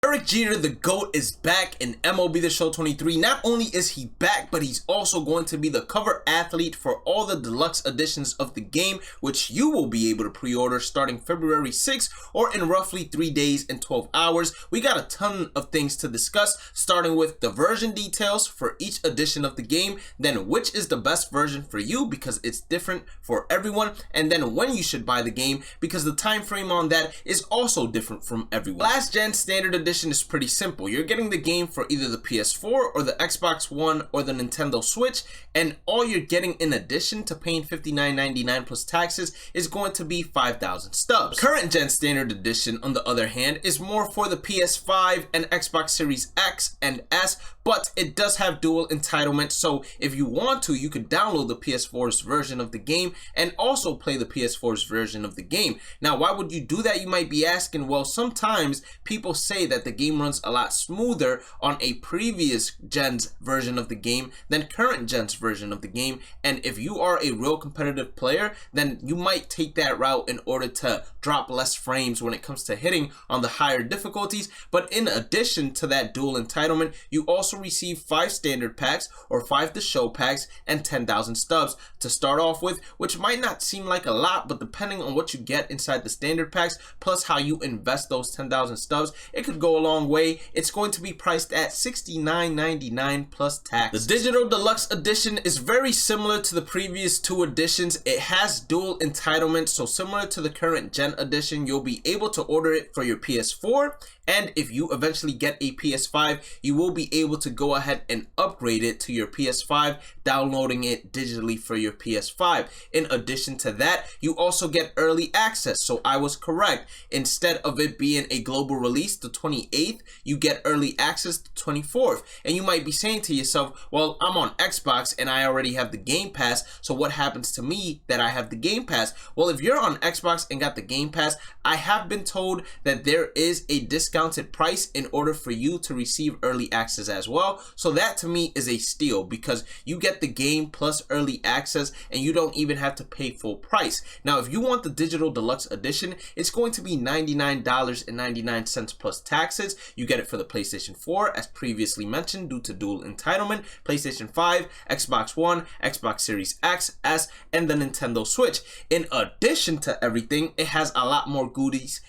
Derek Jeter, the GOAT, is back in MLB The Show 23. Not only is he back, but he's also going to be the cover athlete for all the deluxe editions of the game, which you will be able to pre-order starting February 6th or in roughly 3 days and 12 hours. We got a ton of things to discuss, starting with the version details for each edition of the game, then which is the best version for you because it's different for everyone, and then when you should buy the game because the time frame on that is also different from everyone. Last Gen Standard Edition is pretty simple. You're getting the game for either the PS4 or the Xbox One or the Nintendo Switch, and all you're getting in addition to paying $59.99 plus taxes is going to be 5,000 stubs. Current Gen Standard Edition, on the other hand, is more for the PS5 and Xbox Series X and S, but it does have dual entitlement, so if you want to, you could download the PS4's version of the game and also play the PS4's version of the game. Now, why would you do that, you might be asking? Well, sometimes people say that the game runs a lot smoother on a previous gen's version of the game than current gen's version of the game, and if you are a real competitive player, then you might take that route in order to drop less frames when it comes to hitting on the higher difficulties. But in addition to that dual entitlement, you also receive 5 standard packs or 5 the show packs and 10,000 stubs to start off with, which might not seem like a lot, but depending on what you get inside the standard packs plus how you invest those 10,000 stubs, it could go a long way. It's going to be priced at $69.99 plus tax. The Digital Deluxe Edition is very similar to the previous 2 editions. It has dual entitlement, so similar to the current Gen Edition, you'll be able to order it for your PS4, and if you eventually get a PS5, you will be able to go ahead and upgrade it to your PS5, downloading it digitally for your PS5. In addition to that, you also get early access, so I was correct. Instead of it being a global release the 28th, you get early access the 24th. And you might be saying to yourself, well, I'm on Xbox and I already have the Game Pass, so what happens to me that I have the Game Pass? Well, if you're on Xbox and got the Game Pass, I have been told that there is a discounted price in order for you to receive early access as well. So that to me is a steal because you get the game plus early access and you don't even have to pay full price. Now, if you want the Digital Deluxe Edition, it's going to be $99.99 plus taxes. You get it for the PlayStation 4, as previously mentioned, due to dual entitlement, PlayStation 5, Xbox One, Xbox Series X, S, and the Nintendo Switch. In addition to everything, it has a lot more goodies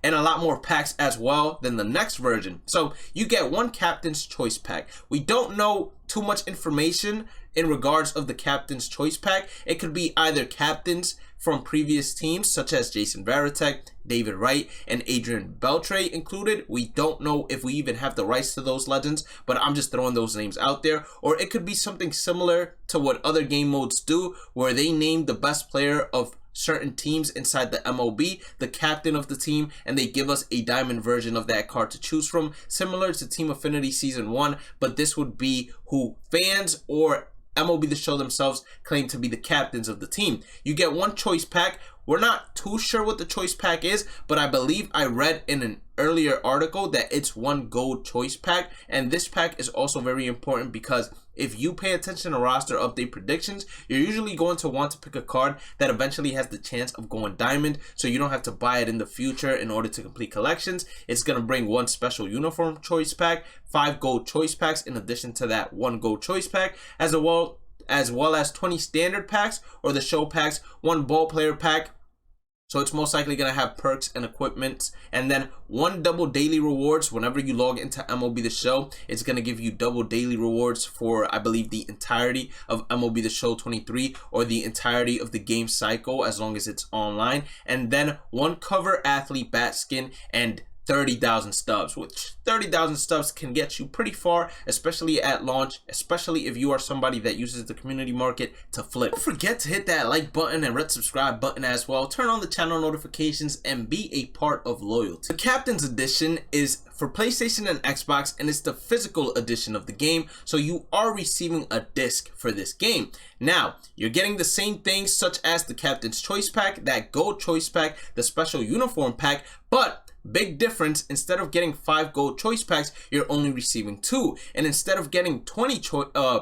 and a lot more packs as well than the next version. So you get 1 Captain's Choice pack. We don't know too much information in regards of the Captain's Choice pack. It could be either captains from previous teams such as Jason Varitek, David Wright, and Adrian Beltre included. We don't know if we even have the rights to those legends, but I'm just throwing those names out there. Or it could be something similar to what other game modes do, where they name the best player of certain teams inside the MLB the captain of the team, and they give us a diamond version of that card to choose from, similar to Team Affinity Season 1, but this would be who fans or MLB The Show themselves claim to be the captains of the team. You get 1 choice pack. We're not too sure what the choice pack is, but I believe I read in an earlier article that it's 1 gold choice pack, and this pack is also very important because if you pay attention to roster update predictions, you're usually going to want to pick a card that eventually has the chance of going diamond, so you don't have to buy it in the future in order to complete collections. It's going to bring 1 special uniform choice pack, 5 gold choice packs in addition to that 1 gold choice pack, as well as 20 standard packs or the show packs, 1 ball player pack. So it's most likely going to have perks and equipment, and then 1 double daily rewards. Whenever you log into MLB The Show, it's going to give you double daily rewards for, I believe, the entirety of MLB The Show 23 or the entirety of the game cycle as long as it's online. And then 1 cover athlete bat skin and 30,000 stubs, which 30,000 stubs can get you pretty far, especially at launch, especially if you are somebody that uses the community market to flip. Don't forget to hit that like button and red subscribe button as well. Turn on the channel notifications and be a part of LYLT. The Captain's Edition is for PlayStation and Xbox, and it's the physical edition of the game, so you are receiving a disc for this game. Now, you're getting the same things such as the Captain's Choice pack, that gold choice pack, the special uniform pack, but Big difference, instead of getting 5 gold choice packs, you're only receiving 2. And instead of getting 20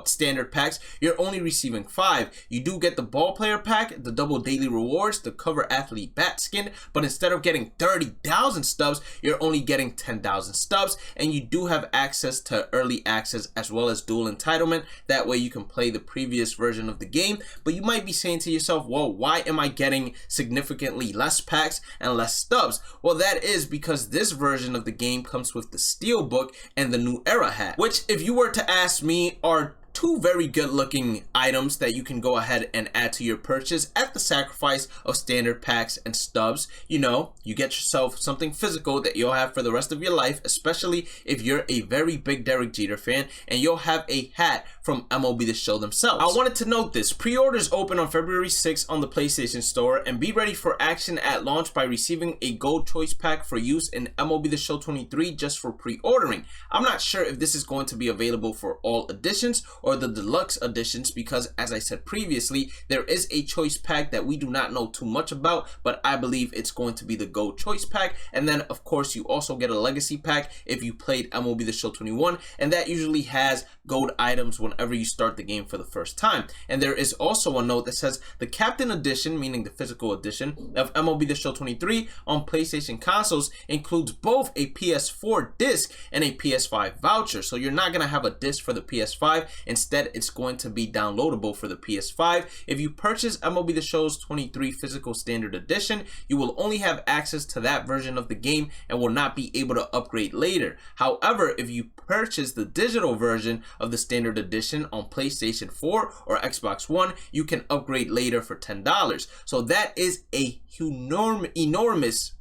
standard packs, you're only receiving 5. You do get the ball player pack, the double daily rewards, the cover athlete bat skin, but instead of getting 30,000 stubs, you're only getting 10,000 stubs, and you do have access to early access as well as dual entitlement. That way you can play the previous version of the game. But you might be saying to yourself, well, why am I getting significantly less packs and less stubs? Well, that is because this version of the game comes with the Steelbook and the New Era hat, which, if you were to ask me, are 2 very good looking items that you can go ahead and add to your purchase at the sacrifice of standard packs and stubs. You know, you get yourself something physical that you'll have for the rest of your life, especially if you're a very big Derek Jeter fan, and you'll have a hat from MLB The Show themselves. I wanted to note this: pre-orders open on February 6th on the PlayStation Store, and be ready for action at launch by receiving a gold choice pack for use in MLB The Show 23 just for pre-ordering. I'm not sure if this is going to be available for all editions or the deluxe editions, because as I said previously, there is a choice pack that we do not know too much about, but I believe it's going to be the gold choice pack. And then of course you also get a legacy pack if you played MLB The Show 21, and that usually has gold items whenever you start the game for the first time. And there is also a note that says the Captain Edition, meaning the physical edition of MLB The Show 23 on PlayStation consoles, includes both a PS4 disc and a PS5 voucher. So you're not going to have a disc for the PS5. Instead, it's going to be downloadable for the PS5. If you purchase MLB The Show's 23 physical standard edition, you will only have access to that version of the game and will not be able to upgrade later. However, if you purchase the digital version of the standard edition on PlayStation 4 or Xbox One, you can upgrade later for $10. So that is a enormous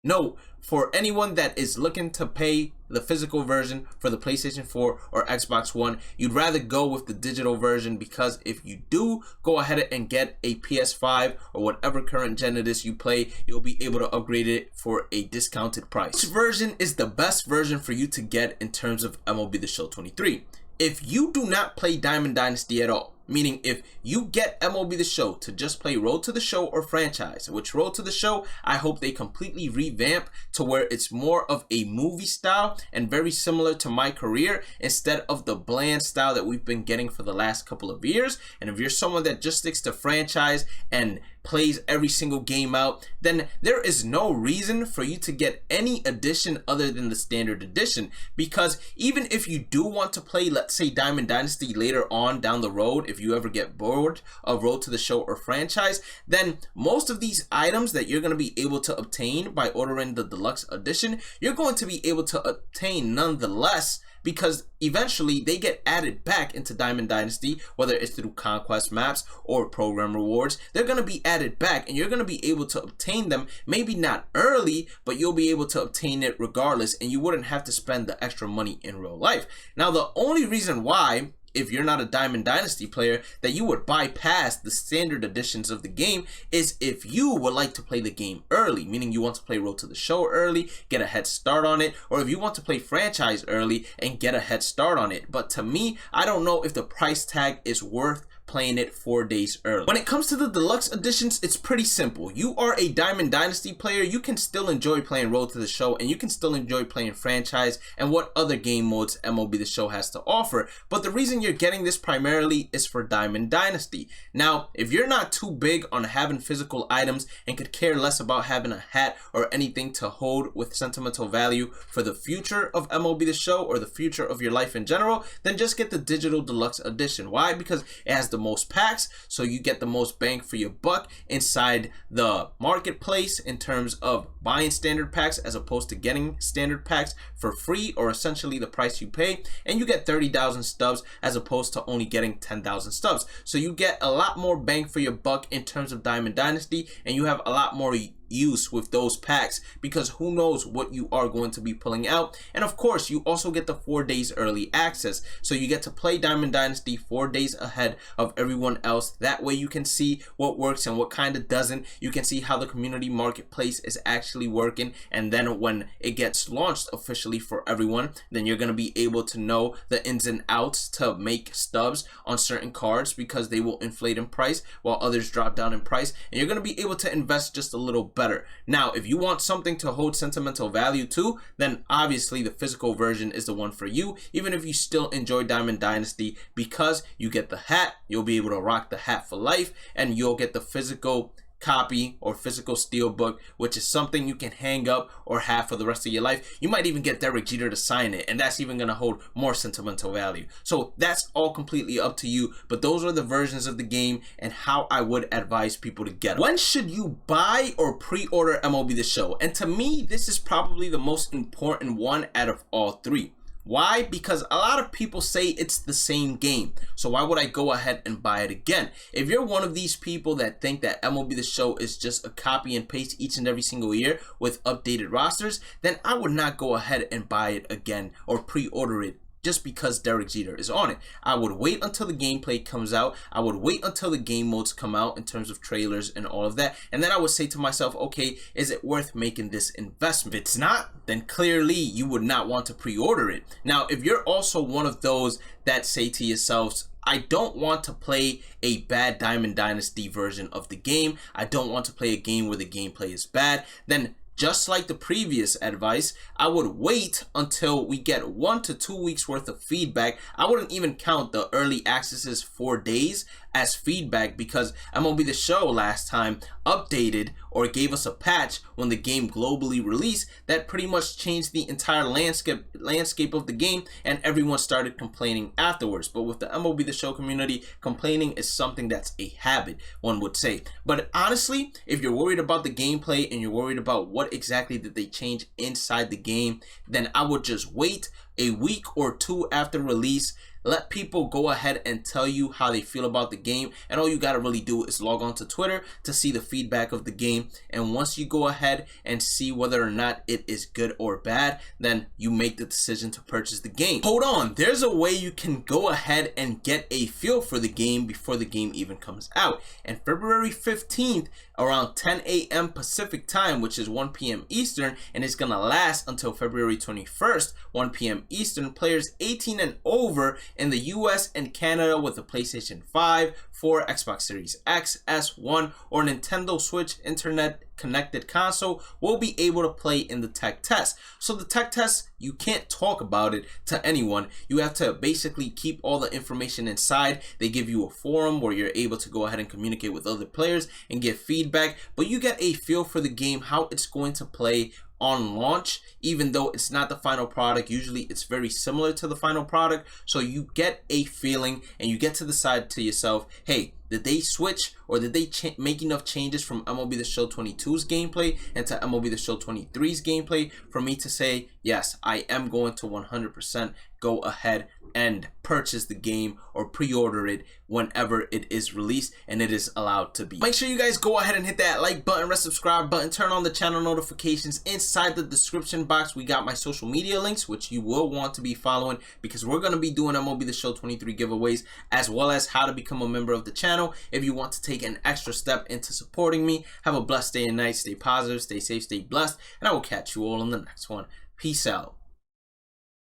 note for anyone that is looking to pay the physical version for the PlayStation 4 or Xbox One. You'd rather go with the digital version, because if you do go ahead and get a PS5 or whatever current gen it is you play, you'll be able to upgrade it for a discounted price. Which version is the best version for you to get in terms of MLB The Show 23? If you do not play Diamond Dynasty at all, meaning if you get MLB The Show to just play Road to the Show or franchise, which Road to the Show, I hope they completely revamp to where it's more of a movie style and very similar to My Career instead of the bland style that we've been getting for the last couple of years. And if you're someone that just sticks to franchise and plays every single game out, then there is no reason for you to get any edition other than the standard edition. Because even if you do want to play, let's say, Diamond Dynasty later on down the road, if you ever get bored of Road to the Show or franchise, then most of these items that you're going to be able to obtain by ordering the deluxe edition, you're going to be able to obtain nonetheless, because eventually they get added back into Diamond Dynasty, whether it's through conquest maps or program rewards. They're going to be added back, and you're going to be able to obtain them, maybe not early, but you'll be able to obtain it regardless, and you wouldn't have to spend the extra money in real life. Now, the only reason why, if you're not a Diamond Dynasty player, that you would bypass the standard editions of the game is if you would like to play the game early, meaning you want to play Road to the Show early, get a head start on it, or if you want to play franchise early and get a head start on it. But to me, I don't know if the price tag is worth playing it 4 days early. When it comes to the deluxe editions, it's pretty simple. You are a Diamond Dynasty player, you can still enjoy playing Road to the Show, and you can still enjoy playing franchise and what other game modes MLB The Show has to offer. But the reason you're getting this primarily is for Diamond Dynasty. Now, if you're not too big on having physical items and could care less about having a hat or anything to hold with sentimental value for the future of MLB The Show or the future of your life in general, then just get the digital deluxe edition. Why? Because it has the most packs, so you get the most bang for your buck inside the marketplace in terms of buying standard packs as opposed to getting standard packs for free or essentially the price you pay, and you get 30,000 stubs as opposed to only getting 10,000 stubs. So you get a lot more bang for your buck in terms of Diamond Dynasty, and you have a lot more use with those packs, because who knows what you are going to be pulling out. And of course, you also get the 4 days early access, so you get to play Diamond Dynasty 4 days ahead of everyone else. That way you can see what works and what kind of doesn't. You can see how the community marketplace is actually actually working, and then when it gets launched officially for everyone, then you're going to be able to know the ins and outs to make stubs on certain cards, because they will inflate in price while others drop down in price, and you're going to be able to invest just a little better. Now, if you want something to hold sentimental value too, then obviously the physical version is the one for you, even if you still enjoy Diamond Dynasty, because you get the hat, you'll be able to rock the hat for life, and you'll get the physical copy or physical steelbook, which is something you can hang up or have for the rest of your life. You might even get Derek Jeter to sign it, and that's even going to hold more sentimental value. So that's all completely up to you, but those are the versions of the game and how I would advise people to get them. When should you buy or pre-order MLB The Show? And to me, this is probably the most important one out of all three. Why? Because a lot of people say it's the same game, so why would I go ahead and buy it again? If you're one of these people that think that MLB The Show is just a copy and paste each and every single year with updated rosters, then I would not go ahead and buy it again or pre-order it just because Derek Jeter is on it. I would wait until the gameplay comes out. I would wait until the game modes come out in terms of trailers and all of that. And then I would say to myself, okay, is it worth making this investment? If it's not, then clearly you would not want to pre-order it. Now, if you're also one of those that say to yourselves, I don't want to play a bad Diamond Dynasty version of the game, I don't want to play a game where the gameplay is bad, then just like the previous advice, I would wait until we get 1 to 2 weeks worth of feedback. I wouldn't even count the early access's 4 days as feedback, because MLB The Show last time updated or gave us a patch when the game globally released that pretty much changed the entire landscape of the game, and everyone started complaining afterwards. But with the MLB The Show community, complaining is something that's a habit, one would say. But honestly, if you're worried about the gameplay and you're worried about what exactly did they change inside the game, then I would just wait a week or two after release. Let people go ahead and tell you how they feel about the game, and all you gotta really do is log on to Twitter to see the feedback of the game. And once you go ahead and see whether or not it is good or bad, then you make the decision to purchase the game. Hold on, there's a way you can go ahead and get a feel for the game before the game even comes out. And February 15th around 10 a.m. Pacific time, which is 1 p.m. Eastern, and it's gonna last until February 21st, 1 p.m. Eastern, players 18 and over in the US and Canada with a PlayStation 5, 4, Xbox Series X, S1, or Nintendo Switch internet connected console will be able to play in the tech test. So the tech test, you can't talk about it to anyone. You have to basically keep all the information inside. They give you a forum where you're able to go ahead and communicate with other players and get feedback, but you get a feel for the game, how it's going to play on launch. Even though it's not the final product, usually it's very similar to the final product, so you get a feeling and you get to decide to yourself, hey, did they switch or did they make enough changes from MLB The Show 22's gameplay into MLB The Show 23's gameplay for me to say, yes, I am going to 100% go ahead and purchase the game or pre-order it whenever it is released and it is allowed to be. Make sure you guys go ahead and hit that like button, subscribe button, turn on the channel notifications. Inside the description box, we got my social media links, which you will want to be following, because we're going to be doing MLB The Show 23 giveaways, as well as how to become a member of the channel if you want to take an extra step into supporting me. Have a blessed day and night. Stay positive, stay safe, stay blessed, and I will catch you all in the next one. Peace out.